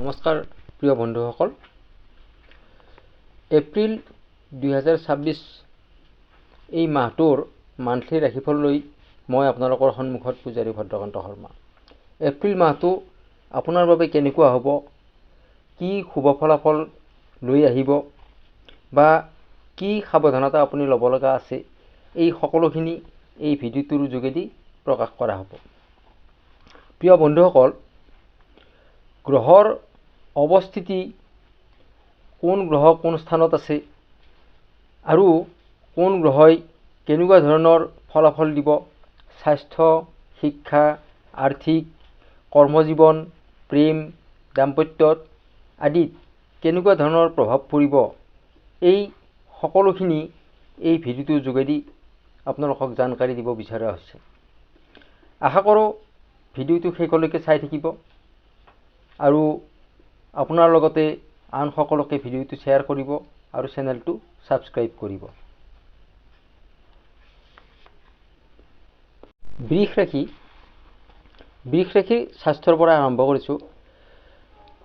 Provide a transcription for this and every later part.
নমস্কাৰ প্ৰিয় বন্ধুসকল। এপ্ৰিল 2026 এই মাহটোৰ মান্থলি ৰাশিফল লৈ মই আপোনালোকৰ সন্মুখত পূজাৰী ভদ্ৰকান্ত শৰ্মা। এপ্ৰিল মাহটো আপোনাৰ বাবে কেনেকুৱা হ'ব, কি শুভ ফলাফল লৈ আহিব বা কি সাৱধানতা আপুনি ল'ব লগা আছে, এই সকলোখিনি এই ভিডিঅ'টোৰ যোগেদি প্ৰকাশ কৰা হ'ব। প্ৰিয় বন্ধুসকল, গ্ৰহৰ অৱস্থিতি, কোন গ্ৰহ কোন স্থানত আছে আৰু কোন গ্ৰহই কেনেকুৱা ধৰণৰ ফলাফল দিব, স্বাস্থ্য, শিক্ষা, আৰ্থিক, কৰ্মজীৱন, প্ৰেম, দাম্পত্যত আদিত কেনেকুৱা ধৰণৰ প্ৰভাৱ পৰিব, এই সকলোখিনি এই ভিডিঅ'টোৰ যোগেদি আপোনালোকক জানকাৰী দিব বিচৰা হৈছে। আশা কৰোঁ ভিডিঅ'টো শেষলৈকে চাই থাকিব আৰু আপোনাৰ লগতে আন সকলোকে ভিডিঅ'টো শ্বেয়াৰ কৰিব আৰু চেনেলটো ছাবস্ক্ৰাইব কৰিব। বৃষ ৰাশিৰ স্বাস্থ্যৰ পৰা আৰম্ভ কৰিছোঁ।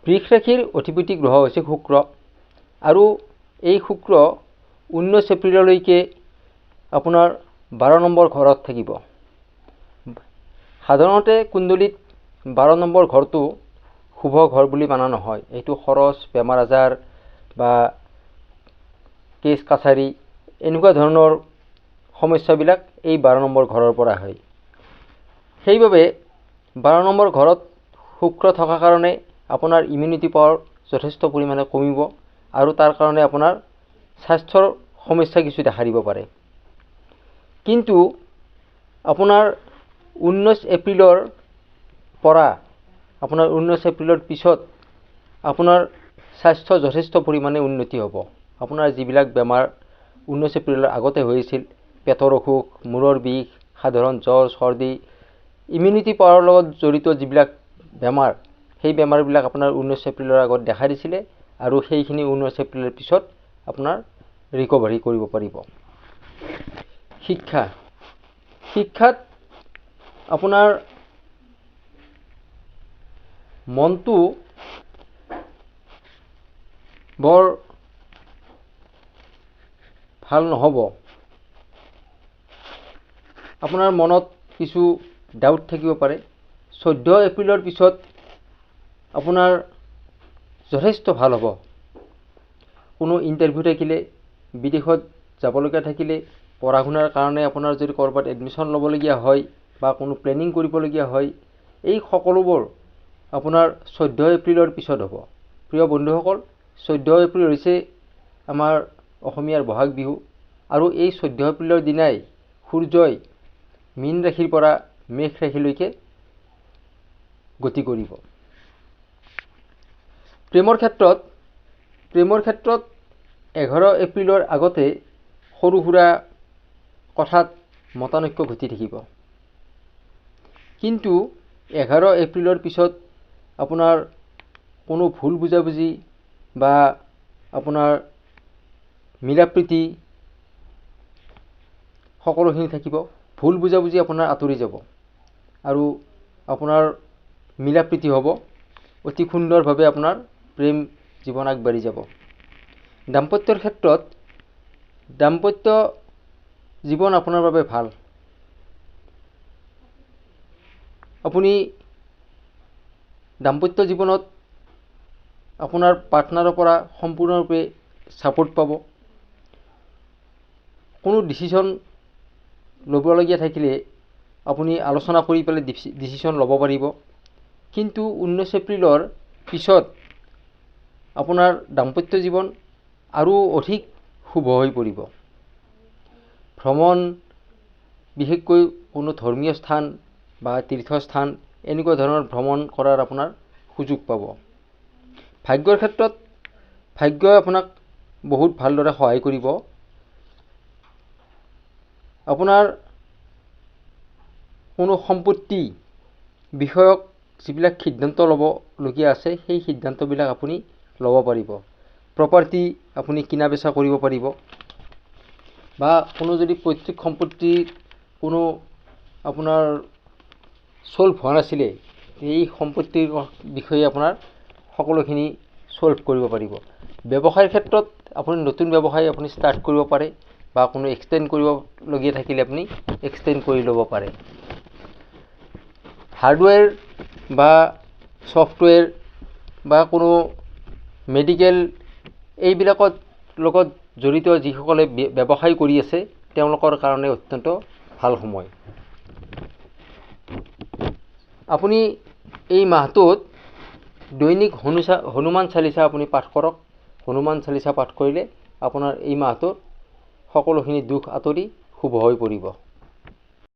বৃষ ৰাশিৰ অধিপতি গ্ৰহ হৈছে শুক্ৰ আৰু এই শুক্ৰ 19 এপ্ৰিললৈকে আপোনাৰ 12 নম্বৰ ঘৰত থাকিব। সাধাৰণতে কুণ্ডলীত 12 নম্বৰ ঘৰটো শুভ ঘৰ বুলি মানা নহয়। এইটো খৰচ, বেমাৰ আজাৰ বা কেছ কাছাৰী এনেকুৱা ধৰণৰ সমস্যাবিলাক এই 12 নম্বৰ ঘৰৰ পৰা হয়। সেইবাবে 12 নম্বৰ ঘৰত শুক্ৰ থকাৰ কাৰণে আপোনাৰ ইমিউনিটি পাৱাৰ যথেষ্ট পৰিমাণে কমিব আৰু তাৰ কাৰণে আপোনাৰ স্বাস্থ্যৰ সমস্যা কিছু দেখা দিব পাৰে। কিন্তু আপোনাৰ 19 এপ্ৰিলৰ পৰা আপোনাৰ 19 এপ্ৰিলৰ পিছত আপোনাৰ স্বাস্থ্য যথেষ্ট পৰিমাণে উন্নতি হ'ব। আপোনাৰ যিবিলাক বেমাৰ 19 এপ্ৰিলৰ আগতে হৈছিল, পেটৰ অসুখ, মূৰৰ বিষ, সাধাৰণ জ্বৰ, চৰ্দি, ইমিউনিটি পাৱাৰৰ লগত জড়িত যিবিলাক বেমাৰ, সেই বেমাৰবিলাক আপোনাৰ 19 এপ্ৰিলৰ আগত দেখা দিছিলে আৰু সেইখিনি 19 এপ্ৰিলৰ পিছত আপোনাৰ ৰিকভাৰী কৰিব পাৰিব। শিক্ষাত আপোনাৰ মনটো বৰ ভাল নহ'ব। আপোনাৰ মনত কিছু ডাউট থাকিব পাৰে। 14 এপ্ৰিলৰ পিছত আপোনাৰ যথেষ্ট ভাল হ'ব। কোনো ইণ্টাৰভিউ থাকিলে, বিদেশত যাবলগীয়া থাকিলে, পঢ়া শুনাৰ কাৰণে আপোনাৰ যদি ক'ৰবাত এডমিশ্যন ল'বলগীয়া হয় বা কোনো প্লেনিং কৰিবলগীয়া হয়, এই সকলোবোৰ আপোনাৰ 14 এপ্ৰিলৰ পিছত হ'ব। প্ৰিয় বন্ধুসকল, 14 এপ্ৰিল হৈছে আমাৰ অসমীয়াৰ বহাগ বিহু আৰু এই 14 এপ্ৰিলৰ দিনাই সূৰ্যই মীন ৰাশিৰ পৰা মেষ ৰাশিলৈকে গতি কৰিব। প্ৰেমৰ ক্ষেত্ৰত 11 এপ্ৰিলৰ আগতে সৰু সুৰা কথাত মতানৈক্য ঘটি থাকিব। কিন্তু 11 এপ্ৰিলৰ পিছত আপোনাৰ কোনো ভুল বুজাবুজি বা আপোনাৰ মিলাপ্ৰীতি সকলোখিনি থাকিব। ভুল বুজাবুজি আপোনাৰ আঁতৰি যাব আৰু আপোনাৰ মিলাপ্ৰীতি হ'ব। অতি সুন্দৰভাৱে আপোনাৰ প্ৰেম জীৱন আগবাঢ়ি যাব। দাম্পত্যৰ ক্ষেত্ৰত দাম্পত্য জীৱন আপোনাৰ বাবে ভাল। আপুনি দাম্পত্য জীৱনত আপোনাৰ পাৰ্টনাৰৰ পৰা সম্পূৰ্ণৰূপে ছাপোৰ্ট পাব। কোনো ডিচিশ্যন ল'বলগীয়া থাকিলে আপুনি আলোচনা কৰি পেলাই ডিচিশ্যন ল'ব পাৰিব। কিন্তু 19 এপ্ৰিলৰ পিছত আপোনাৰ দাম্পত্য জীৱন আৰু অধিক শুভ হৈ পৰিব। ভ্ৰমণ, বিশেষকৈ কোনো ধৰ্মীয় স্থান বা তীৰ্থস্থান এনেকুৱা ধৰণৰ ভ্ৰমণ কৰাৰ আপোনাৰ সুযোগ পাব। ভাগ্যৰ ক্ষেত্ৰত ভাগ্যই আপোনাক বহুত ভালদৰে সহায় কৰিব। আপোনাৰ কোনো সম্পত্তি বিষয়ক যিবিলাক সিদ্ধান্ত ল'বলগীয়া আছে, সেই সিদ্ধান্তবিলাক আপুনি ল'ব পাৰিব। প্ৰপাৰ্টি আপুনি কিনা বেচা কৰিব পাৰিব বা কোনো যদি পৈতৃক সম্পত্তিৰ কোনো আপোনাৰ ছল্ভ হোৱা নাছিলে, এই সম্পত্তিৰ বিষয়ে আপোনাৰ সকলোখিনি সলভ কৰিব পাৰিব। ব্যৱসায়ৰ ক্ষেত্ৰত আপুনি নতুন ব্যৱসায় আপুনি ষ্টাৰ্ট কৰিব পাৰে বা কোনো এক্সটেণ্ড কৰিবলগীয়া থাকিলে আপুনি এক্সটেণ্ড কৰি ল'ব পাৰে। হাৰ্ডৱেৰ বা ছফ্টৱেৰ বা কোনো মেডিকেল এইবিলাকত লগত জড়িত যিসকলে ব্যৱসায় কৰি আছে তেওঁলোকৰ কাৰণে অত্যন্ত ভাল সময়। আপুনি এই মাহটোত দৈনিক হনুমান চালিচা আপুনি পাঠ কৰক। হনুমান চালিচা পাঠ কৰিলে আপোনাৰ এই মাহটোত সকলোখিনি দুখ আঁতৰি শুভ হৈ পৰিব।